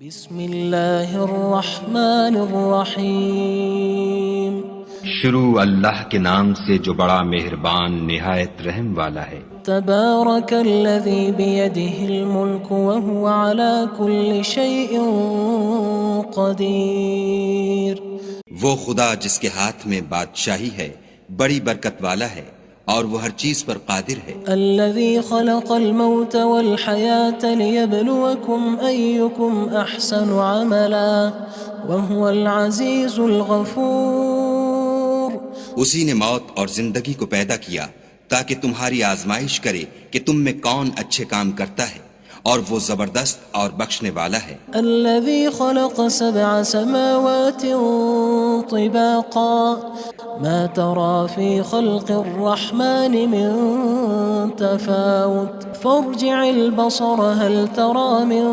بسم اللہ الرحمن الرحیم شروع اللہ کے نام سے جو بڑا مہربان نہایت رحم والا ہے۔ تبارک الذی بیدہ الملک وہو علی کل شیء قدیر۔ وہ خدا جس کے ہاتھ میں بادشاہی ہے بڑی برکت والا ہے اور وہ ہر چیز پر قادر ہے۔ الذی خلق الموت والحیاة لیبلوکم ایکم احسن عملا وہو العزیز الغفور۔ اسی نے موت اور زندگی کو پیدا کیا تاکہ تمہاری آزمائش کرے کہ تم میں کون اچھے کام کرتا ہے، اور وہ زبردست اور بخشنے والا ہے۔ الذي خلق 7 سماوات طباقا ما ترى في خلق الرحمن من تفاوت فارجع البصر هل ترى من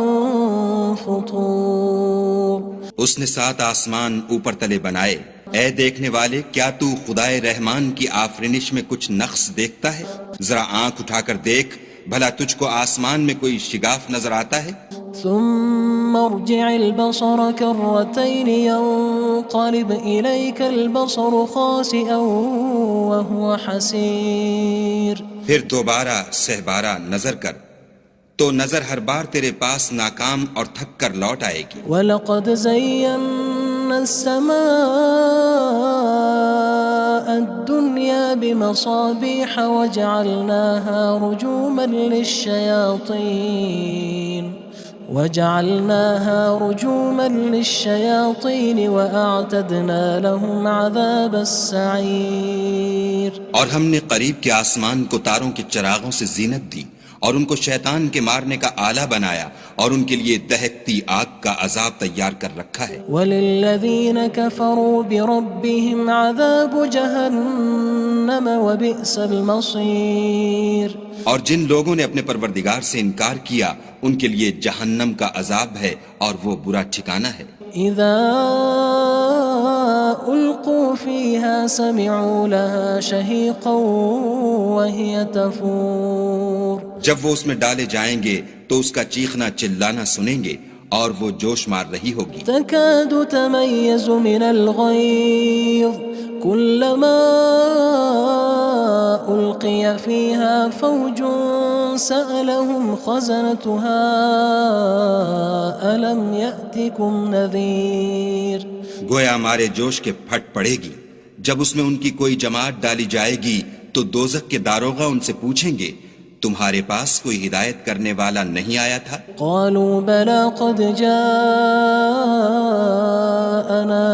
فطور۔ اس نے 7 آسمان اوپر تلے بنائے، اے دیکھنے والے کیا تو خدائے رحمان کی آفرینش میں کچھ نقص دیکھتا ہے؟ ذرا آنکھ اٹھا کر دیکھ، بھلا تجھ کو آسمان میں کوئی شگاف نظر آتا ہے؟ ثم ارجع البصر كرتين ينقلب إليك البصر خاسئا وهو حسير۔ پھر دوبارہ سہبارہ نظر کر تو نظر ہر بار تیرے پاس ناکام اور تھک کر لوٹ آئے گی۔ وَلَقَدْ زَيَّنَّا السَّمَاءَ الدُّنْيَا بِمَصَابِيحَ وَجَعَلْنَاهَا رُجُومًا لِلشَّيَاطِينِ وَأَعْتَدْنَا لَهُمْ عَذَابَ السَّعِيرِ۔ اور ہم نے قریب کے آسمان کو تاروں کے چراغوں سے زینت دی اور ان کو شیطان کے مارنے کا آلہ بنایا، اور ان کے لیے دہکتی آگ کا عذاب تیار کر رکھا ہے۔ وَلِلَّذِينَ كَفَرُوا بِرَبِّهِمْ عَذَابُ جَهَنَّمَ وَبِئْسَ الْمَصِيرُ۔ اور جن لوگوں نے اپنے پروردگار سے انکار کیا ان کے لیے جہنم کا عذاب ہے اور وہ برا ٹھکانہ ہے۔ اذا القوا فيها سمعوا لها شهيقا وهي تفور۔ جب وہ اس میں ڈالے جائیں گے تو اس کا چیخنا چلانا سنیں گے اور وہ جوش مار رہی ہوگی۔ تكاد تميز من الغيظ كلما ألقي فيها فوج سألهم خزنتها ألم يأتكم نذير۔ گویا مارے جوش کے پھٹ پڑے گی۔ جب اس میں ان کی کوئی جماعت ڈالی جائے گی تو دوزخ کے داروغہ ان سے پوچھیں گے تمہارے پاس کوئی ہدایت کرنے والا نہیں آیا تھا؟ قالوا بلى قد جاءنا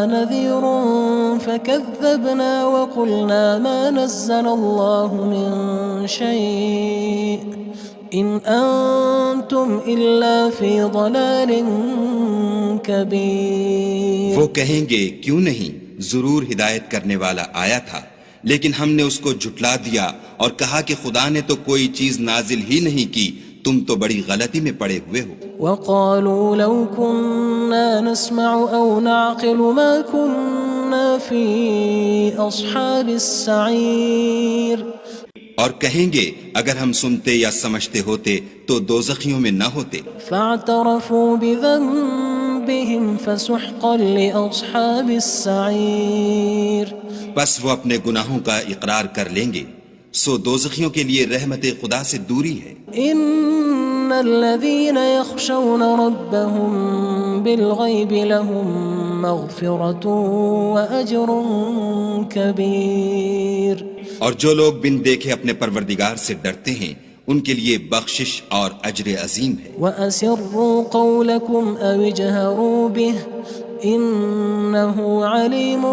نذير فكذبنا وقلنا ما نزل الله من شيء إن أنتم إلا في ضلال كبير۔ وہ کہیں گے کیوں نہیں، ضرور ہدایت کرنے والا آیا تھا، لیکن ہم نے اس کو جھٹلا دیا اور کہا کہ خدا نے تو کوئی چیز نازل ہی نہیں کی، تم تو بڑی غلطی میں پڑے ہوئے ہو۔ وقالوا لو كنا نسمع أو نعقل ما كنا في أصحاب السعير۔ اور کہیں گے اگر ہم سنتے یا سمجھتے ہوتے تو دوزخیوں میں نہ ہوتے۔ فاعترفوا بذنبهم فسحقا لأصحاب السعير۔ بس وہ اپنے گناہوں کا اقرار کر لیں گے، سو دوزخیوں کے لیے رحمت خدا سے دوری ہے۔ ان الذين يخشون ربهم بالغيب لهم مغفرة وأجر كبير۔ اور جو لوگ بن دیکھے اپنے پروردگار سے ڈرتے ہیں ان کے لیے بخشش اور اجر عظیم ہے۔ وَأَسِرُّوا قَوْلَكُمْ أَوِ اجْهَرُوا بِهِ إِنَّهُ عَلِيمٌ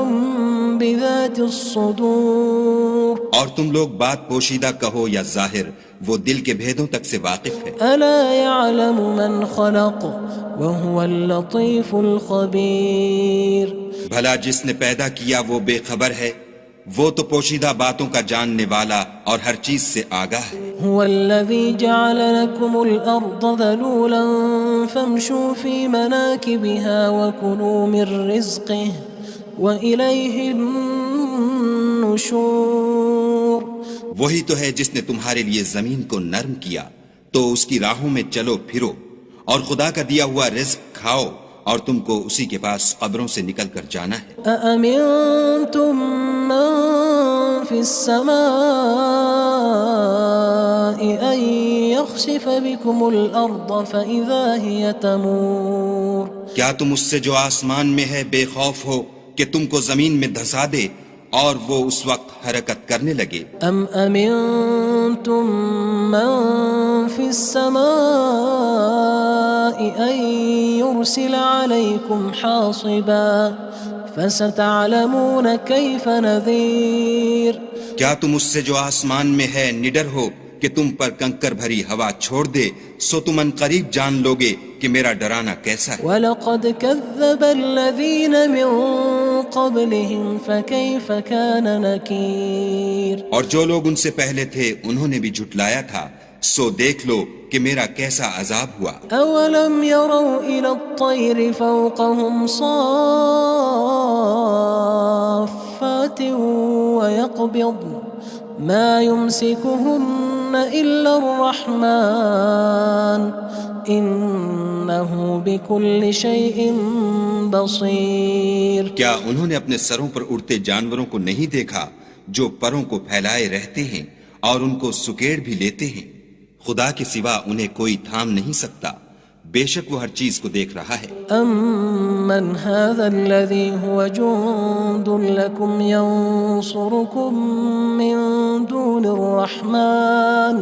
بِذَاتِ الصُّدُورِ۔ اور تم لوگ بات پوشیدہ کہو یا ظاہر، وہ دل کے بھیدوں تک سے واقف ہے۔ أَلَا يَعْلَمُ مَنْ خَلَقَ وَهُوَ اللَّطِيفُ الْخَبِيرُ۔ بھلا جس نے پیدا کیا وہ بے خبر ہے، وہ تو پوشیدہ باتوں کا جاننے والا اور ہر چیز سے آگاہ ہے۔ هو الذي جعل لكم الأرض ذلولا فامشوا في مناكبها وكلوا من رزقه وإليه النشور۔ وہی تو ہے جس نے تمہارے لیے زمین کو نرم کیا تو اس کی راہوں میں چلو پھرو، اور خدا کا دیا ہوا رزق کھاؤ اور تم کو اسی کے پاس قبروں سے نکل کر جانا ہے۔ أأمنتم من في السماء أن يخسف بكم الأرض فإذا هي تمور کیا تم اس سے جو آسمان میں ہے بے خوف ہو کہ تم کو زمین میں دھسا دے اور وہ اس وقت حرکت کرنے لگے؟ أم أمنتم من في السماء أن يرسل عليكم حاصبا فستعلمون كيف نذير کیا تم اس سے جو آسمان میں ہے نڈر ہو کہ تم پر کنکر بھری ہوا چھوڑ دے، سو تم ان قریب جان لوگے کہ میرا ڈرانا کیسا ہے۔ وَلَقَدْ كَذَّبَ الَّذِينَ مِن قَبْلِهِمْ فَكَيْفَ كَانَ نَكِيرٌ اور جو لوگ ان سے پہلے تھے انہوں نے بھی جھٹلایا تھا، سو دیکھ لو کہ میرا کیسا عذاب ہوا۔ أَوَلَمْ يَرَوْا إِلَى الطَّيْرِ فَوْقَهُمْ صَافَّاتٍ وَيَقْبِضْنَ مَا يُمْسِكُهُنَّ إِلَّا الرَّحْمَنُ إِنَّهُ بِكُلِّ شَيْءٍ بَصِيرٌ کیا انہوں نے اپنے سروں پر اڑتے جانوروں کو نہیں دیکھا جو پروں کو پھیلائے رہتے ہیں اور ان کو سکیڑ بھی لیتے ہیں؟ خدا کے سوا انہیں کوئی تھام نہیں سکتا، بے شک وہ ہر چیز کو دیکھ رہا ہے۔ أَمَّنْ هَذَا الَّذِي هُوَ جُندٌ لَكُمْ يَنصُرُكُم مِّن دُونِ الرَّحْمَنِ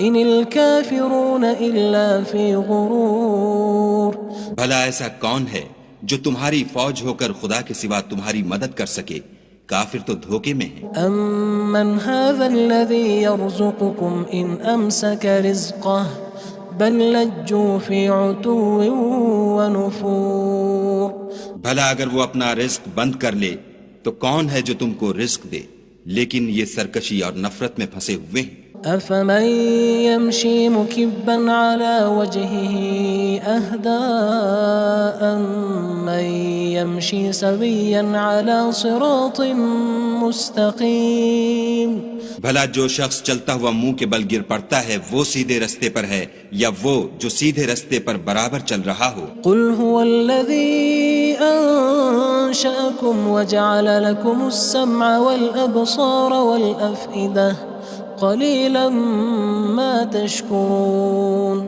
إِنِ الْكَافِرُونَ إِلَّا فِي غُرُورٍ بھلا ایسا کون ہے جو تمہاری فوج ہو کر خدا کے سوا تمہاری مدد کر سکے؟ کافر تو دھوکے میں ہیں۔ أَمَّنْ هَذَا الَّذِي يَرْزُقُكُمْ إِنْ أَمْسَكَ رِزْقَهُ بَلْ لَجُّوا فِي عُتُوٍّ وَنُفُورٍ بھلا اگر وہ اپنا رزق بند کر لے تو کون ہے جو تم کو رزق دے؟ لیکن یہ سرکشی اور نفرت میں پھنسے ہوئے ہیں۔ أَفَمَن يَمْشِي مُكِبًّا عَلَى وَجْهِهِ أَهْدَىٰ أَمَّن يَمْشِي سَوِيًّا عَلَى صِرَاطٍ مُّسْتَقِيمٍ بھلا جو شخص چلتا ہوا منہ کے بل گر پڑتا ہے وہ سیدھے رستے پر ہے یا وہ جو سیدھے رستے پر برابر چل رہا ہو؟ قُلْ هُوَ الَّذِي أَنشَأَكُمْ وَجَعَلَ لَكُمُ السَّمْعَ وَالْأَبْصَارَ وَالْأَفْئِدَةَ قَلِيلًا مَا تَشْكُرُونَ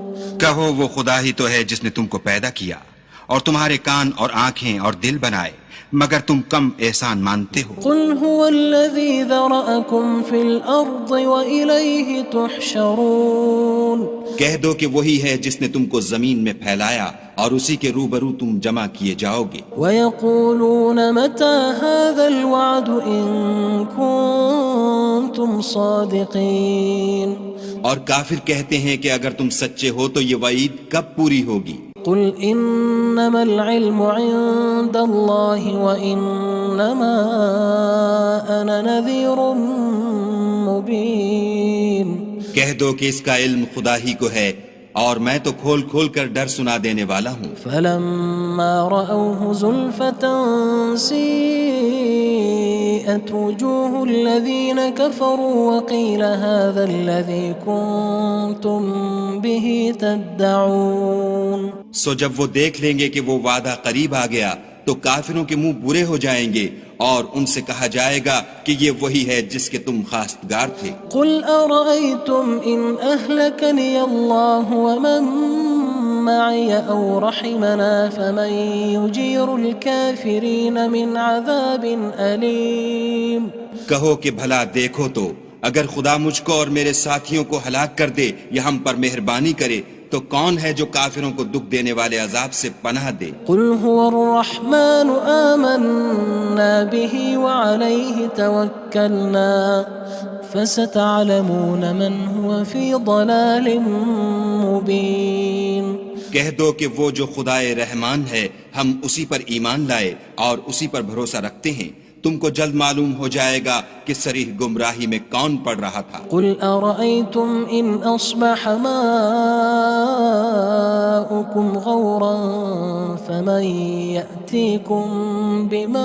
کہو وہ خدا ہی تو ہے جس نے تم کو پیدا کیا اور تمہارے کان اور آنکھیں اور دل بنائے، مگر تم کم احسان مانتے ہو۔ قُلْ هُوَ الَّذِي ذَرَأَكُمْ فِي الْأَرْضِ وَإِلَيْهِ تُحْشَرُونَ کہہ دو کہ وہی ہے جس نے تم کو زمین میں پھیلایا اور اسی کے روبرو تم جمع کیے جاؤ گے۔ وَيَقُولُونَ مَتَى هَذَا الْوَعْدُ إِن كُنتُمْ صَادِقِينَ اور کافر کہتے ہیں کہ اگر تم سچے ہو تو یہ وعید کب پوری ہوگی؟ قُلْ إِنَّمَا الْعِلْمُ عِندَ اللَّهِ وَإِنَّمَا أَنَا نَذِيرٌ مُّبِينٌ کہہ دو کہ اس کا علم خدا ہی کو ہے اور میں تو کھول کھول کر ڈر سنا دینے والا ہوں۔ فَلَمَّا رَأَوْهُ زُلْفَةً سِيئَتْ وُجُوهُ الَّذِينَ كَفَرُوا وَقِيلَ هَذَا الَّذِي كُنتُم بِهِ تَدَّعُونَ سو جب وہ دیکھ لیں گے کہ وہ وعدہ قریب آ گیا تو کافروں کے منہ برے ہو جائیں گے اور ان سے کہا جائے گا کہ یہ وہی ہے جس کے تم خواستگار تھے۔ قُلْ أَرَأَيْتُمْ إِنْ أَهْلَكَنِيَ اللَّهُ وَمَن مَّعِيَ أَوْ رَحِمَنَا فَمَن يُجِيرُ الْكَافِرِينَ مِنْ عَذَابٍ أَلِيمٍ کہو کہ بھلا دیکھو تو اگر خدا مجھ کو اور میرے ساتھیوں کو ہلاک کر دے یا ہم پر مہربانی کرے تو کون ہے جو کافروں کو دکھ دینے والے عذاب سے پناہ دے؟ قُلْ هُوَ الرَّحْمَنُ آمَنَّا بِهِ وَعَلَيْهِ تَوَكَّلْنَا فَسَتَعْلَمُونَ مَنْ هُوَ فِي ضَلَالٍ مُّبِينٍ کہہ دو کہ وہ جو خدائے رحمان ہے ہم اسی پر ایمان لائے اور اسی پر بھروسہ رکھتے ہیں، تم کو جلد معلوم ہو جائے گا کہ صریح گمراہی میں کون پڑ رہا تھا۔ قُلْ أَرَأَيْتُمْ إِنْ أَصْبَحَ مَاؤُكُمْ غَوْرًا فَمَن يَأْتِيكُم بِمَاءٍ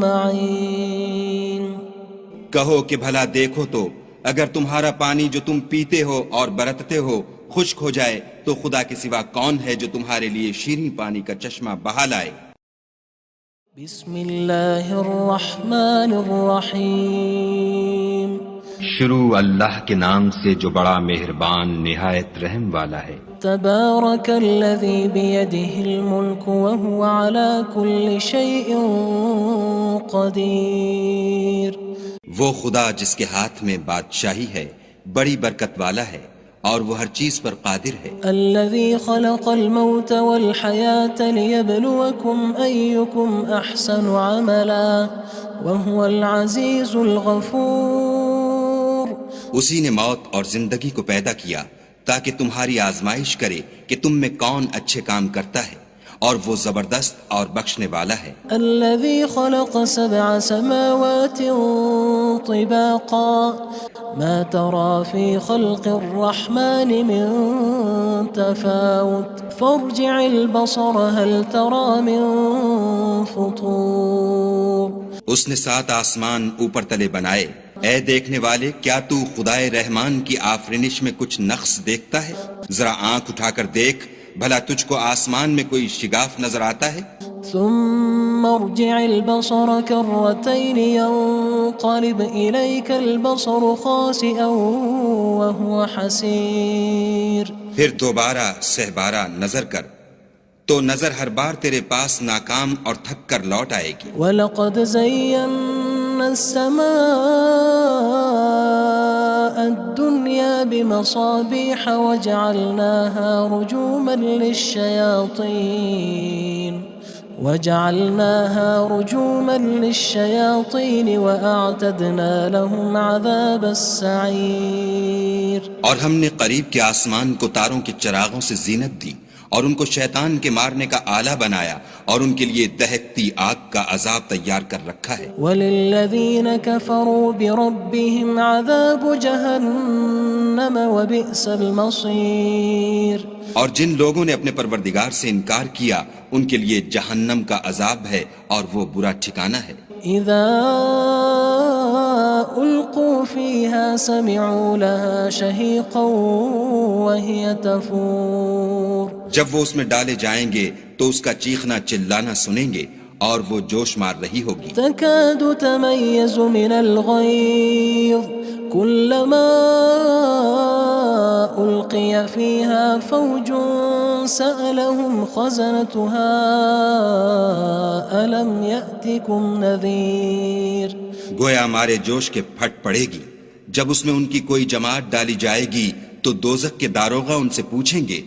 مَّعِينٍ کہو کہ بھلا دیکھو تو اگر تمہارا پانی جو تم پیتے ہو اور برتتے ہو خشک ہو جائے تو خدا کے سوا کون ہے جو تمہارے لیے شیریں پانی کا چشمہ بہا لائے؟ بسم اللہ الرحمن الرحیم شروع اللہ کے نام سے جو بڑا مہربان نہایت رحم والا ہے۔ تبارک الذی بیدہ الملک وہو علی کل شیء قدیر۔ وہ خدا جس کے ہاتھ میں بادشاہی ہے بڑی برکت والا ہے اور وہ ہر چیز پر قادر ہے۔ الذي خلق الموت والحياة ليبلوكم أيكم أحسن عملا وهو العزيز الغفور۔ اسی نے موت اور زندگی کو پیدا کیا تاکہ تمہاری آزمائش کرے کہ تم میں کون اچھے کام کرتا ہے، اور وہ زبردست اور بخشنے والا ہے۔ الذي خلق 7 سماوات طباقا ما ترى في خلق الرحمن من تفاوت فارجع البصر هل ترى من فطور۔ اس نے 7 آسمان اوپر تلے بنائے، اے دیکھنے والے کیا تو خدائے رحمان کی آفرینش میں کچھ نقص دیکھتا ہے؟ ذرا آنکھ اٹھا کر دیکھ، بھلا تجھ کو آسمان میں کوئی شگاف نظر آتا ہے؟ ثم ارجع البصر كرتين ينقلب إليك البصر خاسئا وهو حسير۔ پھر دوبارہ سہبارہ نظر کر تو نظر ہر بار تیرے پاس ناکام اور تھک کر لوٹ آئے گی۔ وَلَقَدْ زَيَّنَّا السَّمَاءَ الدُّنْيَا بِمَصَابِيحَ وَجَعَلْنَاهَا رُجُومًا لِلشَّيَاطِينِ وَأَعْتَدْنَا لَهُمْ عَذَابَ السَّعِيرِ۔ اور ہم نے قریب کے آسمان کو تاروں کے چراغوں سے زینت دی اور ان کو شیطان کے مارنے کا آلہ بنایا، اور ان کے لیے دہکتی آگ کا عذاب تیار کر رکھا ہے۔ وَلِلَّذِينَ كَفَرُوا بِرَبِّهِمْ عَذَابُ جَهَنَّمَ وَبِئْسَ الْمَصِيرُ۔ اور جن لوگوں نے اپنے پروردگار سے انکار کیا ان کے لیے جہنم کا عذاب ہے اور وہ برا ٹھکانہ ہے۔ اذا القوا فيها سمعوا لها شهيقا وهي تفور۔ جب وہ اس میں ڈالے جائیں گے تو اس کا چیخنا چلانا سنیں گے اور وہ جوش مار رہی ہوگی۔ تكاد تميز من الغيظ كلما ألقي فيها فوج سألهم خزنتها ألم يأتكم نذير۔ گویا ہمارے جوش کے پھٹ پڑے گی جب اس میں ان کی کوئی جماعت ڈالی جائے گی تو دوزخ کے داروغہ ان سے پوچھیں گے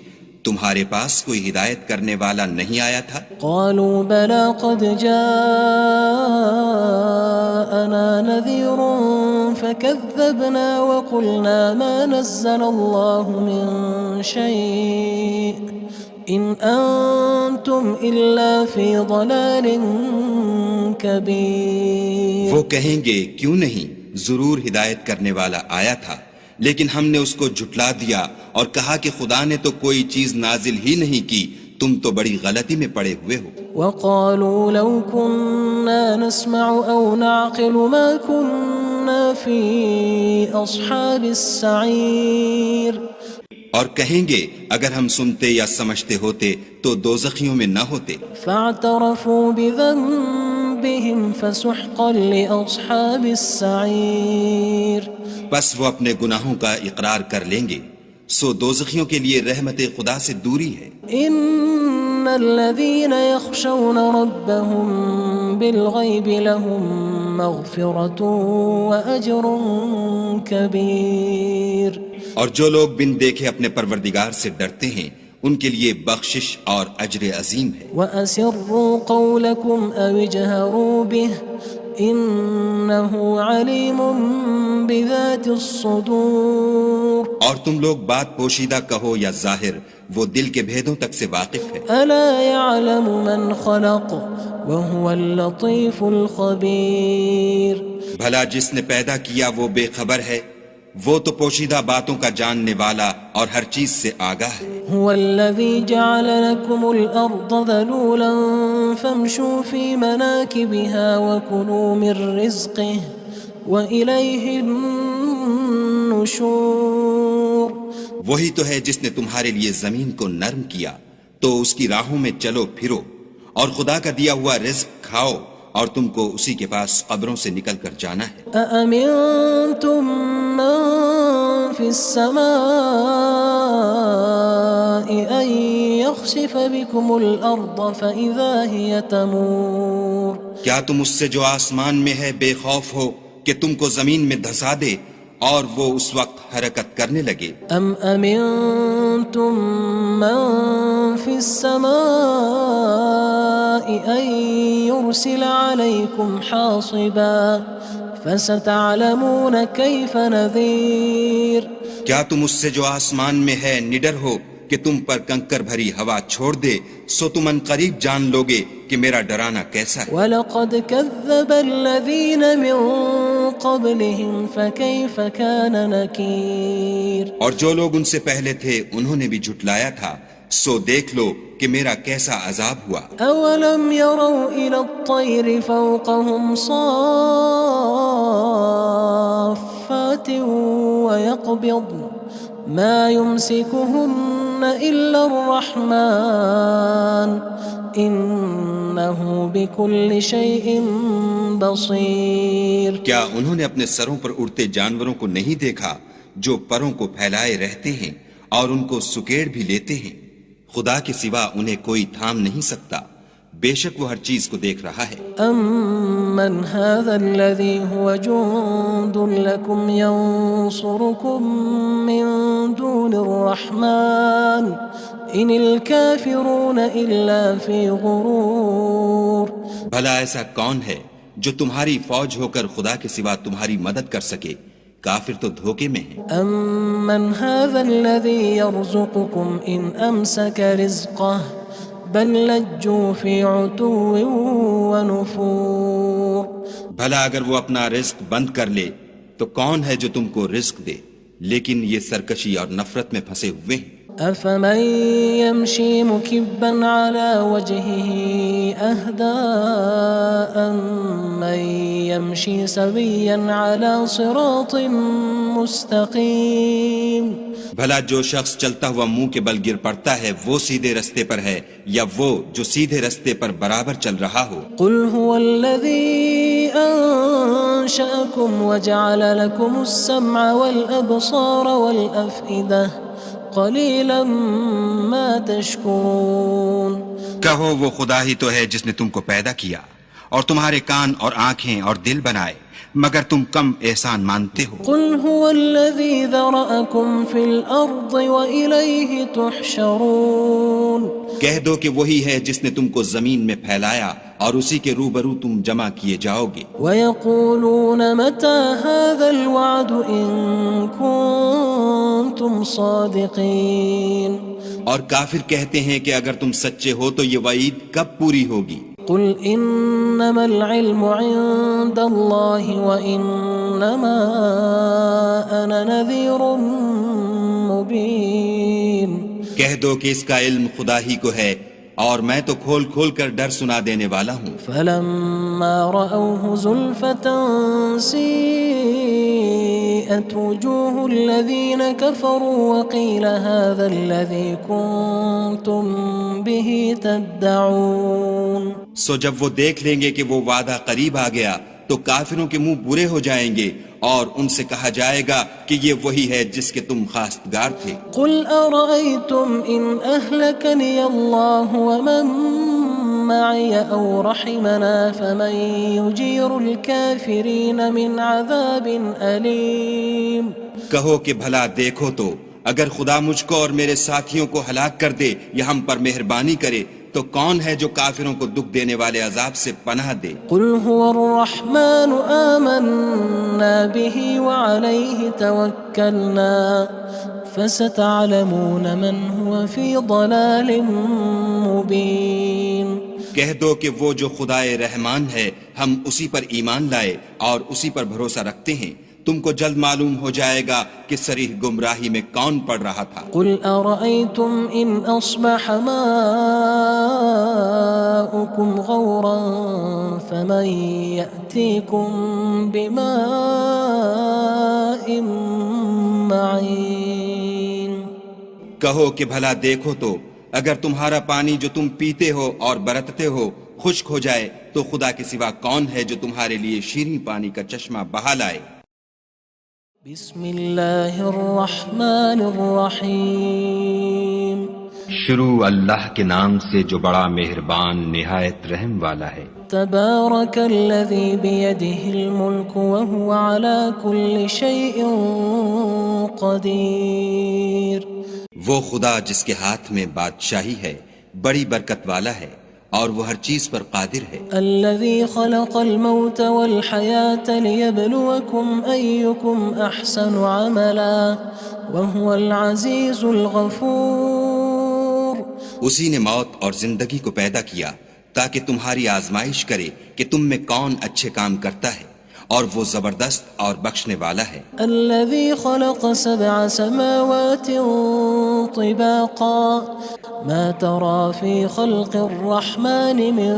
تمہارے پاس کوئی ہدایت کرنے والا نہیں آیا تھا؟ قالوا بلى قد جاءنا نذير فكذبنا وقلنا ما نزل الله من شيء إن أنتم إلا في ضلال كبير۔ وہ کہیں گے کیوں نہیں، ضرور ہدایت کرنے والا آیا تھا، لیکن ہم نے اس کو جھٹلا دیا اور کہا کہ خدا نے تو کوئی چیز نازل ہی نہیں کی، تم تو بڑی غلطی میں پڑے ہوئے ہو۔ وقالوا لو كنا نسمع أو نعقل ما كنا في أصحاب السعير۔ اور کہیں گے اگر ہم سنتے یا سمجھتے ہوتے تو دوزخیوں میں نہ ہوتے۔ فاعترفوا بذنبهم فسحقا لأصحاب السعير۔ بس وہ اپنے گناہوں کا اقرار کر لیں گے، سو دوزخیوں کے لیے رحمت خدا سے دوری ہے۔ ان الذين يخشون ربهم بالغيب لهم مغفرة وأجر كبير۔ اور جو لوگ بن دیکھے اپنے پروردگار سے ڈرتے ہیں ان کے لیے بخشش اور اجر عظیم ہے۔ وَأَسِرُّوا قَوْلَكُمْ أَوِ اجْهَرُوا بِهِ إِنَّهُ عَلِيمٌ بِذَاتِ الصُّدُورِ۔ اور تم لوگ بات پوشیدہ کہو یا ظاہر، وہ دل کے بھیدوں تک سے واقف ہے۔ أَلَا يَعْلَمُ مَنْ خَلَقَ وَهُوَ اللَّطِيفُ الْخَبِيرُ۔ بھلا جس نے پیدا کیا وہ بے خبر ہے، وہ تو پوشیدہ باتوں کا جاننے والا اور ہر چیز سے آگاہ ہے۔ هو الذي جعل لكم الأرض ذلولا فامشوا في مناكبها وكلوا من رزقه وإليه النشور۔ وہی تو ہے جس نے تمہارے لیے زمین کو نرم کیا تو اس کی راہوں میں چلو پھرو، اور خدا کا دیا ہوا رزق کھاؤ، اور تم کو اسی کے پاس قبروں سے نکل کر جانا ہے۔ أأمنتم من في السماء أن يخسف بكم الأرض فإذا هي تمور کیا تم اس سے جو آسمان میں ہے بے خوف ہو کہ تم کو زمین میں دھسا دے اور وہ اس وقت حرکت کرنے لگے؟ أم أمنتم من في السماء أن يرسل عليكم حاصبا فستعلمون كيف نذير کیا تم اس سے جو آسمان میں ہے نڈر ہو کہ تم پر کنکر بھری ہوا چھوڑ دے، سو تم ان قریب جان لوگے کہ میرا ڈرانا کیسا ہے۔ وَلَقَدْ كَذَّبَ الَّذِينَ مِن قَبْلِهِمْ فَكَيْفَ كَانَ نَكِيرٌ اور جو لوگ ان سے پہلے تھے انہوں نے بھی جھٹلایا تھا، سو دیکھ لو کہ میرا کیسا عذاب ہوا۔ أَوَلَمْ يَرَوْا إِلَى الطَّيْرِ فَوْقَهُمْ صَافَّاتٍ وَيَقْبِضْنَ مَا يُمْسِكُهُنَّ إِلَّا الرَّحْمَنُ إِنَّهُ بِكُلِّ شَيْءٍ بَصِيرٌ کیا انہوں نے اپنے سروں پر اڑتے جانوروں کو نہیں دیکھا جو پروں کو پھیلائے رہتے ہیں اور ان کو سکیڑ بھی لیتے ہیں؟ خدا کے سوا انہیں کوئی تھام نہیں سکتا، بے شک وہ ہر چیز کو دیکھ رہا ہے۔ أَمَّنْ هَذَا الَّذِي هُوَ جُندٌ لَكُمْ يَنصُرُكُم مِّن دُونِ الرَّحْمَنِ إِنِ الْكَافِرُونَ إِلَّا فِي غُرُورٍ بھلا ایسا کون ہے جو تمہاری فوج ہو کر خدا کے سوا تمہاری مدد کر سکے؟ کافر تو دھوکے میں ہیں۔ أَمَّنْ هَذَا الَّذِي يَرْزُقُكُمْ إِنْ أَمْسَكَ رِزْقَهُ بَل لَجُّوا فِي عُتُوٍّ وَنُفُورٍ بھلا اگر وہ اپنا رزق بند کر لے تو کون ہے جو تم کو رزق دے، لیکن یہ سرکشی اور نفرت میں پھنسے ہوئے ہیں۔ أَفَمَن يَمْشِي مُكِبًّا عَلَى وَجْهِهِ أَهْدَىٰ أَمَّن يَمْشِي سَوِيًّا عَلَى صِرَاطٍ مُّسْتَقِيمٍ بھلا جو شخص چلتا ہوا منہ کے بل گر پڑتا ہے وہ سیدھے رستے پر ہے یا وہ جو سیدھے رستے پر برابر چل رہا ہو؟ قُلْ هُوَ الَّذِي أَنشَأَكُمْ وَجَعَلَ لَكُمُ السَّمْعَ وَالْأَبْصَارَ وَالْأَفْئِدَةَ قَلِيلًا مَا تَشْكُرُونَ کہو وہ خدا ہی تو ہے جس نے تم کو پیدا کیا اور تمہارے کان اور آنکھیں اور دل بنائے، مگر تم کم احسان مانتے ہو۔ قُلْ هُوَ الَّذِي ذَرَأَكُمْ فِي الْأَرْضِ وَإِلَيْهِ تُحْشَرُونَ کہہ دو کہ وہی ہے جس نے تم کو زمین میں پھیلایا اور اسی کے روبرو تم جمع کیے جاؤ گے۔ وَيَقُولُونَ مَتَى هَذَا الْوَعْدُ إِن كُنتُمْ صَادِقِينَ اور کافر کہتے ہیں کہ اگر تم سچے ہو تو یہ وعید کب پوری ہوگی؟ قُلْ إِنَّمَا الْعِلْمُ عِندَ اللَّهِ وَإِنَّمَا أَنَا نَذِيرٌ مُّبِينٌ کہہ دو کہ اس کا علم خدا ہی کو ہے اور میں تو کھول کھول کر ڈر سنا دینے والا ہوں۔ فَلَمَّا رَأَوْهُ زُلْفَةً سِيئَتْ وُجُوهُ الَّذِينَ كَفَرُوا وَقِيلَ هَذَا الَّذِي كُنتُم بِهِ تَدَّعُونَ سو جب وہ دیکھ لیں گے کہ وہ وعدہ قریب آ گیا تو کافروں کے منہ برے ہو جائیں گے اور ان سے کہا جائے گا کہ یہ وہی ہے جس کے تم خواستگار تھے۔ قُلْ أَرَأَيْتُمْ إِنْ أَهْلَكَنِيَ اللَّهُ وَمَن مَّعِيَ أَوْ رَحِمَنَا فَمَن يُجِيرُ الْكَافِرِينَ مِنْ عَذَابٍ أَلِيمٍ کہو کہ بھلا دیکھو تو اگر خدا مجھ کو اور میرے ساتھیوں کو ہلاک کر دے یا ہم پر مہربانی کرے تو کون ہے جو کافروں کو دکھ دینے والے عذاب سے پناہ دے؟ قُلْ هُوَ الرَّحْمَنُ آمَنَّا بِهِ وَعَلَيْهِ تَوَكَّلْنَا فَسَتَعْلَمُونَ مَنْ هُوَ فِي ضَلَالٍ مُّبِينٍ کہہ دو کہ وہ جو خدائے رحمان ہے ہم اسی پر ایمان لائے اور اسی پر بھروسہ رکھتے ہیں، تم کو جلد معلوم ہو جائے گا کہ صریح گمراہی میں کون پڑ رہا تھا۔ قُلْ أَرَأَيْتُمْ إِنْ أَصْبَحَ مَاؤُكُمْ غَوْرًا فَمَن يَأْتِيكُم بِمَاءٍ مَّعِينٍ کہو کہ بھلا دیکھو تو اگر تمہارا پانی جو تم پیتے ہو اور برتتے ہو خشک ہو جائے تو خدا کے سوا کون ہے جو تمہارے لیے شیریں پانی کا چشمہ بہا لائے؟ بسم اللہ الرحمن الرحیم شروع اللہ کے نام سے جو بڑا مہربان نہایت رحم والا ہے۔ تبارک الذی بیدہ الملک وہو علی کل شیء قدیر۔ وہ خدا جس کے ہاتھ میں بادشاہی ہے بڑی برکت والا ہے اور وہ ہر چیز پر قادر ہے۔ الذي خلق الموت والحياة ليبلوكم أيكم أحسن عملا وهو العزيز الغفور۔ اسی نے موت اور زندگی کو پیدا کیا تاکہ تمہاری آزمائش کرے کہ تم میں کون اچھے کام کرتا ہے، اور وہ زبردست اور بخشنے والا ہے۔ الذي خلق 7 سماوات طباقا ما ترى في خلق الرحمن من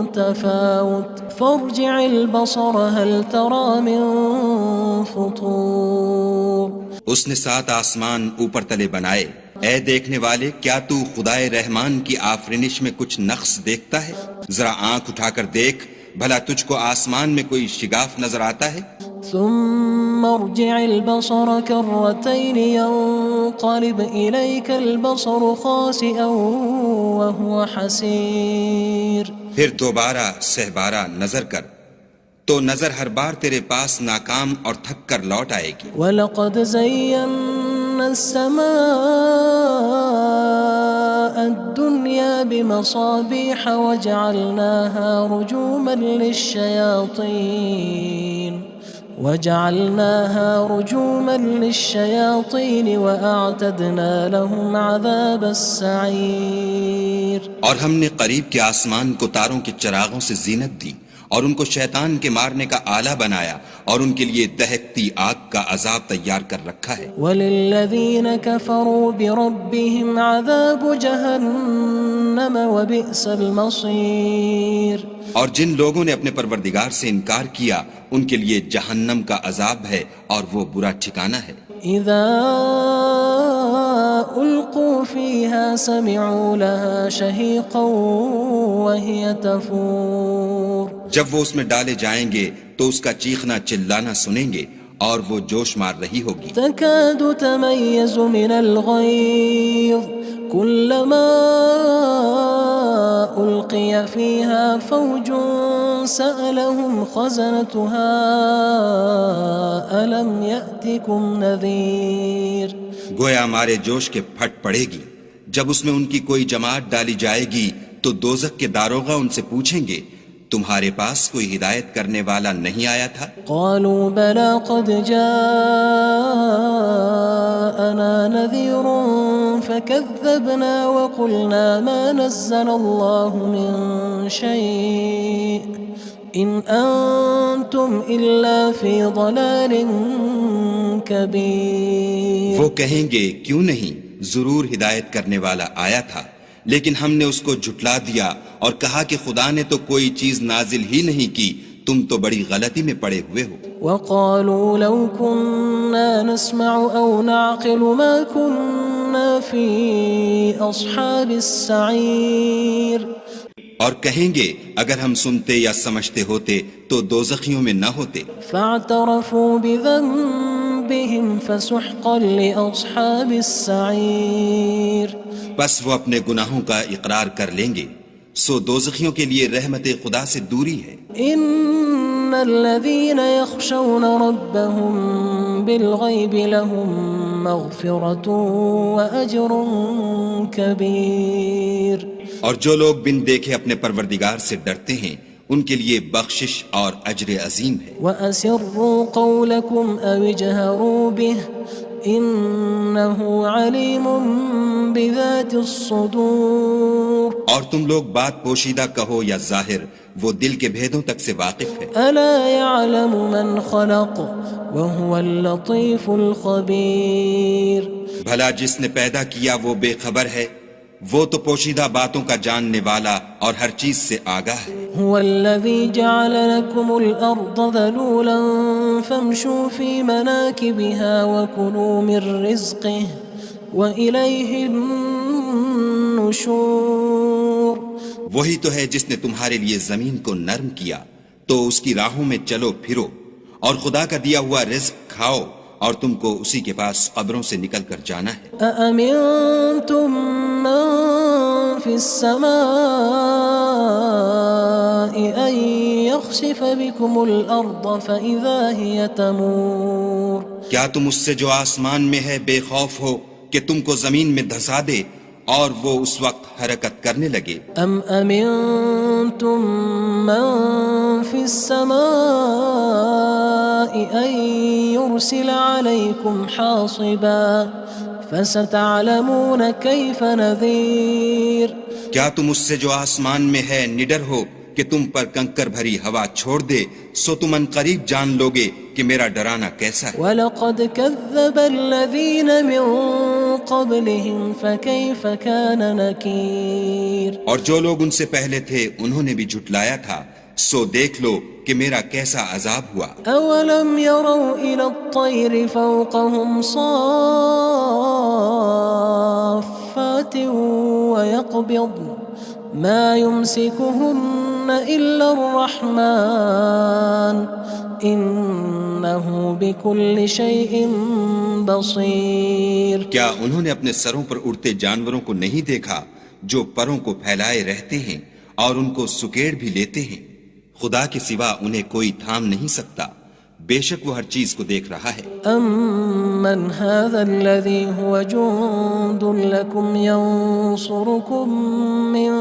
تفاوت فارجع البصر هل ترى من فطور۔ اس نے 7 آسمان اوپر تلے بنائے، اے دیکھنے والے کیا تو خدائے رحمان کی آفرینش میں کچھ نقص دیکھتا ہے؟ ذرا آنکھ اٹھا کر دیکھ بھلا تجھ کو آسمان میں کوئی شگاف نظر آتا ہے؟ ثم ارجع البصر كرتين ينقلب إليك البصر خاسئا وهو حسير۔ پھر دوبارہ سہبارہ نظر کر تو نظر ہر بار تیرے پاس ناکام اور تھک کر لوٹ آئے گی۔ وَلَقَدْ زَيَّنَّا السَّمَاءَ الدُّنْيَا بِمَصَابِيحَ وَجَعَلْنَاهَا رُجُومًا لِلشَّيَاطِينِ وَأَعْتَدْنَا لَهُمْ عَذَابَ السَّعِيرِ۔ اور ہم نے قریب کے آسمان کو تاروں کے چراغوں سے زینت دی اور ان کو شیطان کے مارنے کا آلہ بنایا اور ان کے لیے دہکتی آگ کا عذاب تیار کر رکھا ہے۔ وَلِلَّذِينَ كَفَرُوا بِرَبِّهِمْ عَذَابُ جَهَنَّمَ وَبِئْسَ الْمَصِيرُ۔ اور جن لوگوں نے اپنے پروردگار سے انکار کیا ان کے لیے جہنم کا عذاب ہے اور وہ برا ٹھکانہ ہے۔ اذا القوا فيها سمعوا لها شهيقا وهي تفور۔ جب وہ اس میں ڈالے جائیں گے تو اس کا چیخنا چلانا سنیں گے اور وہ جوش مار رہی ہوگی۔ تكاد تميز من الغيظ كلما ألقي فيها فوج سألهم خزنتها ألم يأتكم نذير۔ گویا مارے جوش کے پھٹ پڑے گی۔ جب اس میں ان کی کوئی جماعت ڈالی جائے گی تو دوزخ کے داروغہ ان سے پوچھیں گے تمہارے پاس کوئی ہدایت کرنے والا نہیں آیا تھا؟ قالوا بلى قد جاءنا نذير فكذبنا وقلنا ما نزل الله من شيء إن أنتم إلا في ضلال كبير۔ وہ کہیں گے کیوں نہیں، ضرور ہدایت کرنے والا آیا تھا، لیکن ہم نے اس کو جھٹلا دیا اور کہا کہ خدا نے تو کوئی چیز نازل ہی نہیں کی، تم تو بڑی غلطی میں پڑے ہوئے ہو۔ وقالوا لو كنا نسمع أو نعقل ما كنا في أصحاب السعير۔ اور کہیں گے اگر ہم سنتے یا سمجھتے ہوتے تو دوزخیوں میں نہ ہوتے۔ فاعترفوا بذنبهم فسحقا لأصحاب السعير۔ بس وہ اپنے گناہوں کا اقرار کر لیں گے، سو دوزخیوں کے لیے رحمت خدا سے دوری ہے۔ ان الذين يخشون ربهم بالغيب لهم مغفرة وأجر كبير۔ اور جو لوگ بن دیکھے اپنے پروردگار سے ڈرتے ہیں ان کے لیے بخشش اور اجر عظیم ہے۔ وَأَسِرُّوا قَوْلَكُمْ أَوِ اجْهَرُوا بِهِ إِنَّهُ عَلِيمٌ بِذَاتِ الصُّدُورِ۔ اور تم لوگ بات پوشیدہ کہو یا ظاہر، وہ دل کے بھیدوں تک سے واقف ہے۔ أَلَا يَعْلَمُ مَنْ خَلَقَ وَهُوَ اللَّطِيفُ الْخَبِيرُ۔ بھلا جس نے پیدا کیا وہ بے خبر ہے، وہ تو پوشیدہ باتوں کا جاننے والا اور ہر چیز سے آگاہ ہے۔ هو الذي جعل لكم الأرض ذلولا فامشوا في مناكبها وكلوا من رزقه وإليه النشور. وہی تو ہے جس نے تمہارے لیے زمین کو نرم کیا تو اس کی راہوں میں چلو پھرو، اور خدا کا دیا ہوا رزق کھاؤ، اور تم کو اسی کے پاس قبروں سے نکل کر جانا ہے. أأمنتم من في السماء أن يخسف بكم الأرض فإذا هي تمور. کیا تم اس سے جو آسمان میں ہے بے خوف ہو کہ تم کو زمین میں دھسا دے اور وہ اس وقت حرکت کرنے لگے؟ أم أمنتم من في السماء أن يرسل عليكم حاصبا فستعلمون كيف نذير. کیا تم اس سے جو آسمان میں ہے نڈر ہو کہ تم پر کنکر بھری ہوا چھوڑ دے، سو تم ان قریب جان لوگے کہ میرا ڈرانا کیسا ہے. وَلَقَدْ كَذَّبَ الَّذِينَ مِن قَبْلِهِمْ فَكَيْفَ كَانَ نَكِيرٌ. اور جو لوگ ان سے پہلے تھے انہوں نے بھی جھٹلایا تھا، سو دیکھ لو کہ میرا کیسا عذاب ہوا. أَوَلَمْ يَرَوْا إِلَى الطَّيْرِ فَوْقَهُمْ صَافَّاتٍ وَيَقْبِضْنَ مَا يُمْسِكُهُنَّ إِلَّا الرَّحْمَنُ إِنَّهُ بِكُلِّ شَيْءٍ بَصِيرٌ. کیا انہوں نے اپنے سروں پر اڑتے جانوروں کو نہیں دیکھا جو پروں کو پھیلائے رہتے ہیں اور ان کو سکیڑ بھی لیتے ہیں؟ خدا کے سوا انہیں کوئی تھام نہیں سکتا، بے شک وہ ہر چیز کو دیکھ رہا ہے. أَمَّنْ هَذَا الَّذِي هُوَ جُندٌ لَكُمْ يَنصُرُكُم مِّن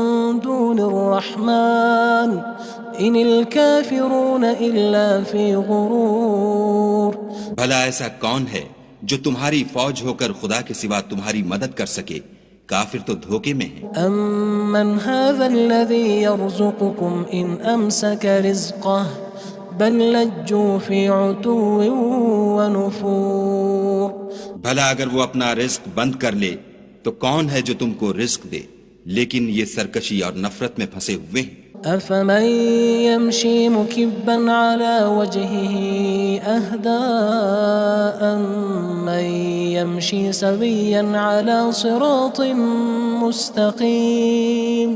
دُونِ الرَّحْمَنِ إِنِ الْكَافِرُونَ إِلَّا فِي غُرُورٍ. بھلا ایسا کون ہے جو تمہاری فوج ہو کر خدا کے سوا تمہاری مدد کر سکے؟ کافر تو دھوکے میں ہیں. أَمَّنْ هَذَا الَّذِي يَرْزُقُكُمْ إِنْ أَمْسَكَ رِزْقَهُ بَلْ لَجُّوا فِي عُتُوٍّ وَنُفُورٍ. بھلا اگر وہ اپنا رزق بند کر لے تو کون ہے جو تم کو رزق دے؟ لیکن یہ سرکشی اور نفرت میں پھنسے ہوئے ہیں. أَفَمَن يَمْشِي مُكِبًّا عَلَى وَجْهِهِ أَهْدَىٰ أَمَّن يَمْشِي سَوِيًّا عَلَى صِرَاطٍ مُّسْتَقِيمٍ.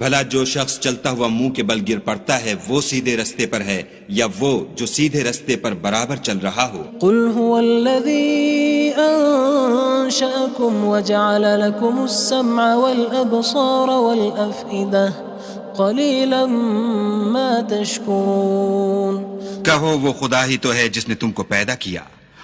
بھلا جو شخص چلتا ہوا منہ کے بل گر پڑتا ہے وہ سیدھے رستے پر ہے یا وہ جو سیدھے رستے پر برابر چل رہا ہو؟ قُلْ هُوَ الَّذِي أَنشَأَكُمْ وَجَعَلَ لَكُمُ السَّمْعَ وَالْأَبْصَارَ وَالْأَفْئِدَةَ قَلِيلًا مَا تَشْكُرُونَ. کہو وہ خدا ہی تو ہے جس نے تم کو پیدا کیا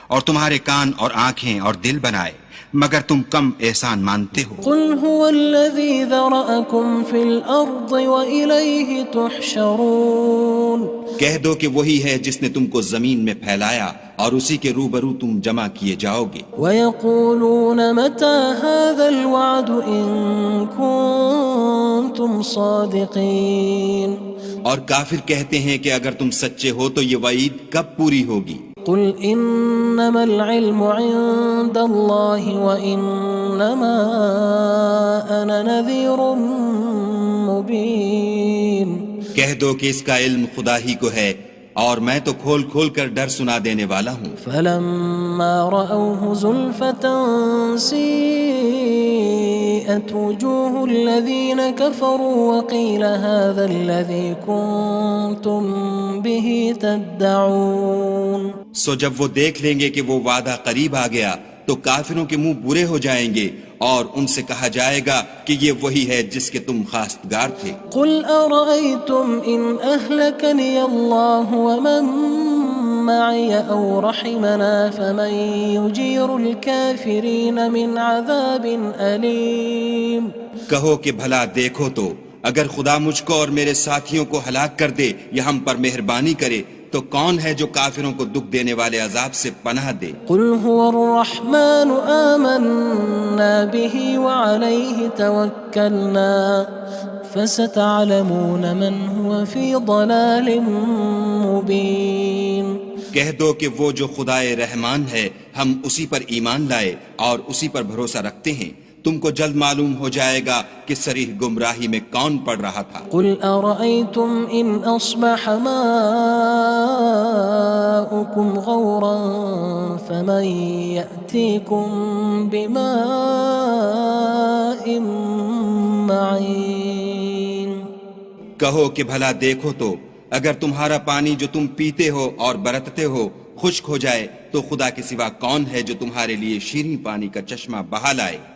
اور تمہارے کان اور آنکھیں اور دل بنائے، مگر تم کم احسان مانتے ہو. قُلْ هُوَ الَّذِي ذَرَأَكُمْ فِي الْأَرْضِ وَإِلَيْهِ تُحْشَرُونَ. کہہ دو کہ وہی ہے جس نے تم کو زمین میں پھیلایا اور اسی کے روبرو تم جمع کیے جاؤ گے. وَيَقُولُونَ مَتَى هَذَا الْوَعْدُ إِن كُنتُمْ صَادِقِينَ. اور کافر کہتے ہیں کہ اگر تم سچے ہو تو یہ وعید کب پوری ہوگی؟ قُلْ إِنَّمَا الْعِلْمُ عِندَ اللَّهِ وَإِنَّمَا أَنَا نَذِيرٌ مُّبِينٌ. کہہ دو کہ اس کا علم خدا ہی کو ہے اور میں تو کھول کھول کر ڈر سنا دینے والا ہوں. فَلَمَّا رَأَوْهُ زُلْفَةً سِيئَتْ وُجُوهُ الَّذِينَ كَفَرُوا وَقِيلَ هَذَا الَّذِي كُنتُم بِهِ تَدَّعُونَ. سو جب وہ دیکھ لیں گے کہ وہ وعدہ قریب آ گیا تو کافروں کے منہ برے ہو جائیں گے اور ان سے کہا جائے گا کہ یہ وہی ہے جس کے تم خواستگار تھے. قُلْ أَرَأَيْتُمْ إِنْ أَهْلَكَنِيَ اللَّهُ وَمَن مَّعِيَ أَوْ رَحِمَنَا فَمَن يُجِيرُ الْكَافِرِينَ مِنْ عَذَابٍ أَلِيمٍ. کہو کہ بھلا دیکھو تو اگر خدا مجھ کو اور میرے ساتھیوں کو ہلاک کر دے یا ہم پر مہربانی کرے تو کون ہے جو کافروں کو دکھ دینے والے عذاب سے پناہ دے؟ قُلْ هُوَ الرَّحْمَنُ آمَنَّا بِهِ وَعَلَيْهِ تَوَكَّلْنَا فَسَتَعْلَمُونَ مَنْ هُوَ فِي ضَلَالٍ مُّبِينٍ. کہہ دو کہ وہ جو خدائے رحمان ہے ہم اسی پر ایمان لائے اور اسی پر بھروسہ رکھتے ہیں، تم کو جلد معلوم ہو جائے گا کہ صریح گمراہی میں کون پڑ رہا تھا۔ قل أرأيتم إن أصبح ماؤكم غورا فمن يأتيكم بماء معين۔ کہو کہ بھلا دیکھو تو اگر تمہارا پانی جو تم پیتے ہو اور برتتے ہو خشک ہو جائے تو خدا کے سوا کون ہے جو تمہارے لیے شیریں پانی کا چشمہ بہا لائے۔